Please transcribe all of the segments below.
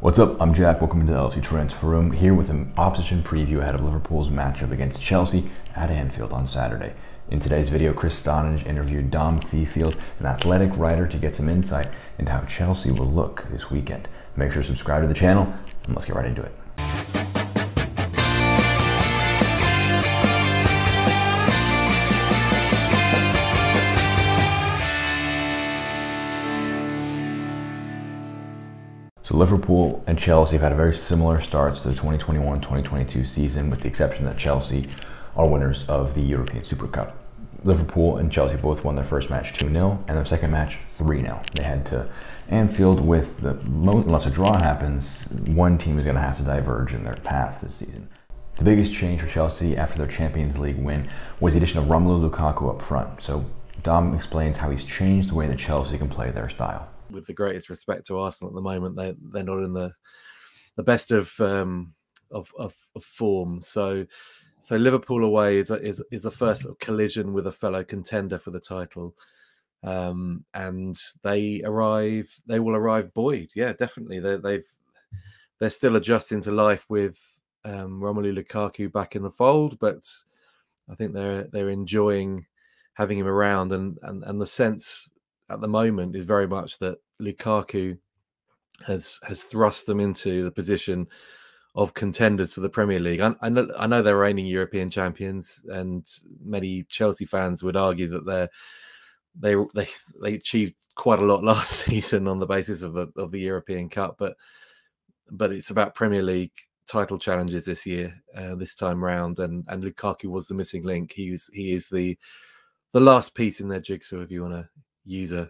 What's up? I'm Jack. Welcome to the LFCTR Transfer Room, here with an opposition preview ahead of Liverpool's matchup against Chelsea at Anfield on Saturday. In today's video, Chris interviewed Dominic Fifield, an athletic writer, to get some insight into how Chelsea will look this weekend. Make sure to subscribe to the channel, and let's get right into it. So Liverpool and Chelsea have had a very similar starts to the 2021-2022 season, with the exception that Chelsea are winners of the European Super Cup. Liverpool and Chelsea both won their first match 2-0 and their second match 3-0. They head to Anfield with unless a draw happens, one team is going to have to diverge in their path this season. The biggest change for Chelsea after their Champions League win was the addition of Romelu Lukaku up front. So Dom explains how he's changed the way that Chelsea can play their style. With the greatest respect to Arsenal at the moment, they're not in the best of form. So Liverpool away is the first sort of collision with a fellow contender for the title, and they will arrive buoyed. Yeah, definitely. They're still adjusting to life with Romelu Lukaku back in the fold, but I think they're enjoying having him around, and the sense at the moment is very much that Lukaku has thrust them into the position of contenders for the Premier League. I know they're reigning European champions, and many Chelsea fans would argue that they achieved quite a lot last season on the basis of the European Cup, but it's about Premier League title challenges this year, this time round, and Lukaku was the missing link. He is the last piece in their jigsaw, if you want to use a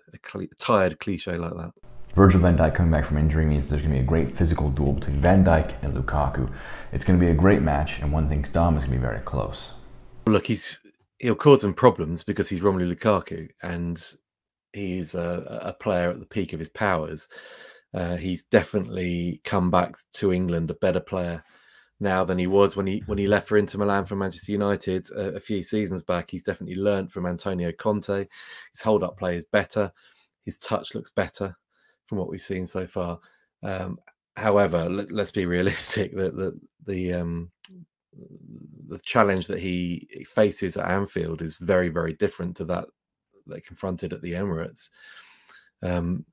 tired cliche like that. Virgil van Dijk coming back from injury means there's going to be a great physical duel between Van Dijk and Lukaku. It's going to be a great match, and one thinks Dom is going to be very close. Look, he'll cause them problems because he's Romelu Lukaku, and he's a player at the peak of his powers. He's definitely come back to England a better player now than he was when he left for Inter Milan from Manchester United a few seasons back. He's definitely learnt from Antonio Conte. His hold-up play is better. His touch looks better from what we've seen so far. However, let's be realistic. The challenge that he faces at Anfield is very, very different to that they confronted at the Emirates.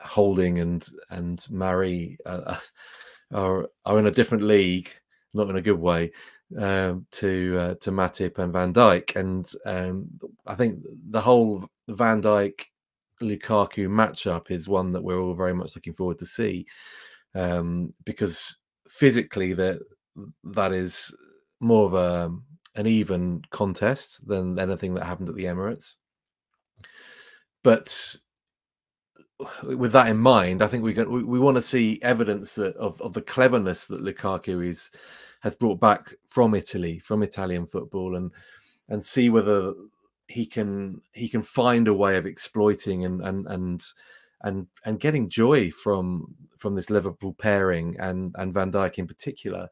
Holding and Murray are in a different league, not in a good way, to Matip and Van Dijk, and I think the whole Van Dijk Lukaku matchup is one that we're all very much looking forward to see, because physically that is more of an even contest than anything that happened at the Emirates. But with that in mind, I think we want to see evidence of the cleverness that Lukaku has brought back from Italy, from Italian football, and see whether he can find a way of exploiting and getting joy from this Liverpool pairing and Van Dijk in particular.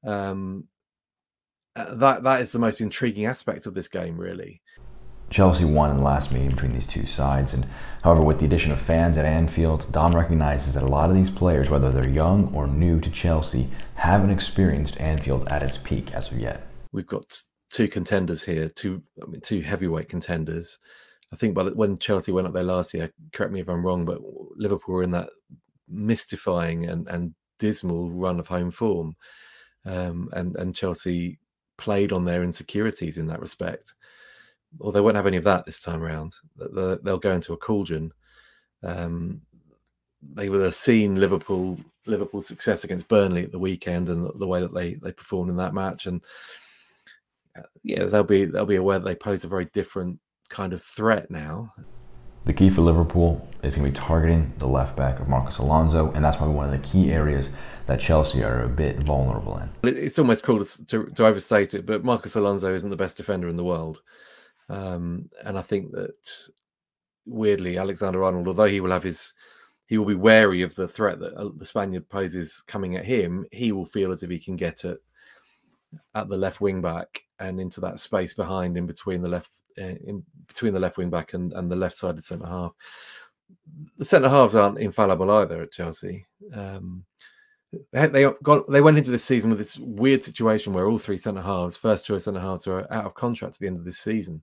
That is the most intriguing aspect of this game, really. Chelsea won in the last meeting between these two sides, and however, with the addition of fans at Anfield, Dom recognizes that a lot of these players, whether they're young or new to Chelsea, haven't experienced Anfield at its peak as of yet. We've got two contenders here, two heavyweight contenders. I think when Chelsea went up there last year, correct me if I'm wrong, but Liverpool were in that mystifying and dismal run of home form, and Chelsea played on their insecurities in that respect. Well, they won't have any of that this time around. They'll go into a cauldron. They will have seen Liverpool's success against Burnley at the weekend, and the way that they performed in that match, and yeah, they'll be aware that they pose a very different kind of threat now. The key for Liverpool is going to be targeting the left back of Marcos Alonso, and that's probably one of the key areas that Chelsea are a bit vulnerable in. It's almost cruel to overstate it, but Marcos Alonso isn't the best defender in the world. And I think that, weirdly, Alexander-Arnold, although he will be wary of the threat that the Spaniard poses coming at him, he will feel as if he can get at the left wing back and into that space behind, in between the left wing back and the left-sided centre half. The centre halves aren't infallible either at Chelsea. they went into this season with this weird situation where all 3 centre halves, first choice centre halves, are out of contract at the end of this season.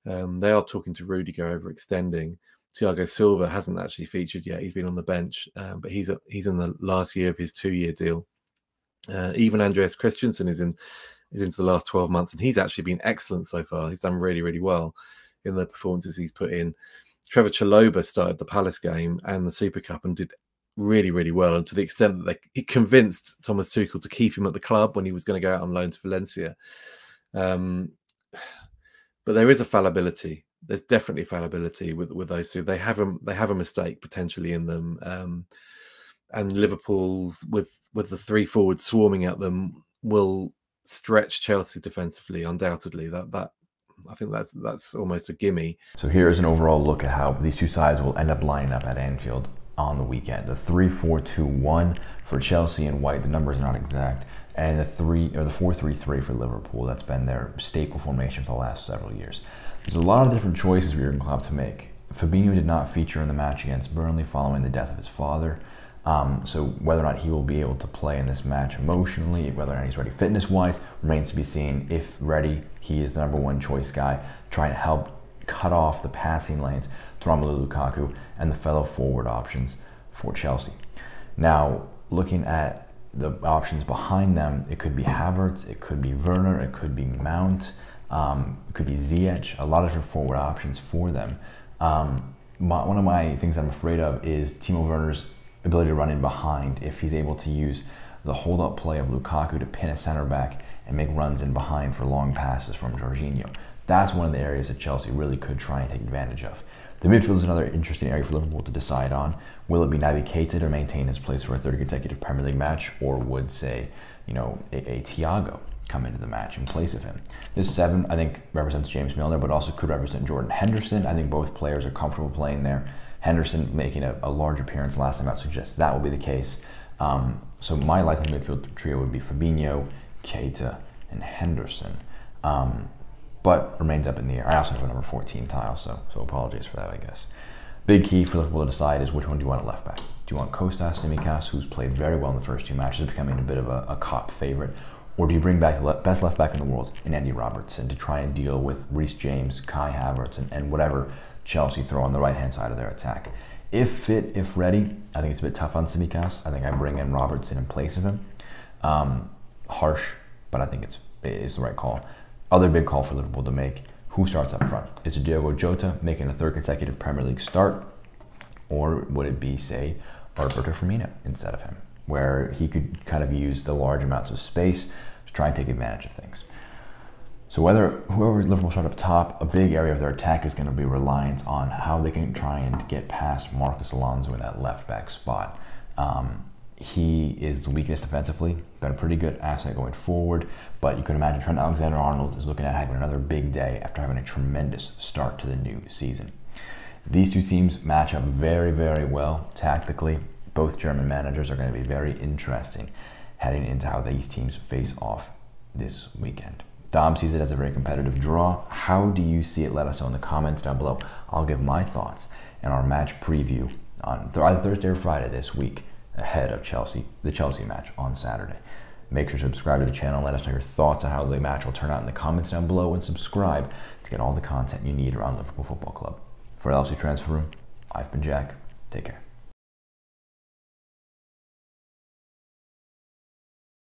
They are talking to Rudiger over extending. Thiago Silva hasn't actually featured yet. He's been on the bench, but he's in the last year of his 2-year deal. Even Andreas Christensen is into the last 12 months, and he's actually been excellent so far. He's done really, really well in the performances he's put in. Trevor Chalobah started the Palace game and the Super Cup and did really, really well, and to the extent that he convinced Thomas Tuchel to keep him at the club when he was going to go out on loan to Valencia. But there is a fallibility. There's definitely fallibility with those two. They have a mistake potentially in them, and Liverpool with the 3 forwards swarming at them will stretch Chelsea defensively. Undoubtedly, that I think that's almost a gimme. So here's an overall look at how these two sides will end up lining up at Anfield on the weekend. The 3-4-2-1 for Chelsea in white. The numbers are not exact. And the 4-3-3 for Liverpool. That's been their staple formation for the last several years. There's a lot of different choices for Jurgen Klopp to make. Fabinho did not feature in the match against Burnley following the death of his father. So whether or not he will be able to play in this match emotionally, whether or not he's ready fitness-wise, remains to be seen. If ready, he is the #1 choice guy, trying to help cut off the passing lanes to Romelu Lukaku and the fellow forward options for Chelsea. Now, looking at the options behind them, it could be Havertz, it could be Werner, it could be Mount, it could be Ziyech, a lot of different forward options for them. One of my things I'm afraid of is Timo Werner's ability to run in behind if he's able to use the hold-up play of Lukaku to pin a center back and make runs in behind for long passes from Jorginho. That's one of the areas that Chelsea really could try and take advantage of. The midfield is another interesting area for Liverpool to decide on. Will it be Naby Keita to maintain his place for a 3rd consecutive Premier League match, or would, say, a Thiago come into the match in place of him? This 7, I think, represents James Milner, but also could represent Jordan Henderson. I think both players are comfortable playing there. Henderson making a large appearance last time out suggests that will be the case. So my likely midfield trio would be Fabinho, Keita, and Henderson. But remains up in the air. I also have a number 14 tile, so apologies for that, I guess. Big key for Liverpool to decide is which one do you want at left back. Do you want Kostas Tsimikas, who's played very well in the first 2 matches, becoming a bit of a KOPP favorite, or do you bring back the best left back in the world in Andy Robertson to try and deal with Reece James, Kai Havertz, and whatever Chelsea throw on the right-hand side of their attack? If fit, if ready, I think it's a bit tough on Tsimikas. I think I bring in Robertson in place of him. Harsh, but I think it is the right call. Other big call for Liverpool to make: who starts up front? Is it Diogo Jota making a 3rd consecutive Premier League start? Or would it be, say, Roberto Firmino instead of him, where he could kind of use the large amounts of space to try and take advantage of things? So whoever Liverpool start up top, a big area of their attack is going to be reliant on how they can try and get past Marcos Alonso in that left back spot. He is the weakest defensively, been a pretty good asset going forward, but you could imagine Trent Alexander-Arnold is looking at having another big day after having a tremendous start to the new season. These two teams match up very, very well tactically. Both German managers are going to be very interesting heading into how these teams face off this weekend. Dom sees it as a very competitive draw. How do you see it? Let us know in the comments down below. I'll give my thoughts in our match preview on either Thursday or Friday this week ahead of the Chelsea match on Saturday. Make sure to subscribe to the channel. Let us know your thoughts on how the match will turn out in the comments down below, and subscribe to get all the content you need around Liverpool Football Club. For LFC Transfer Room, I've been Jack. Take care.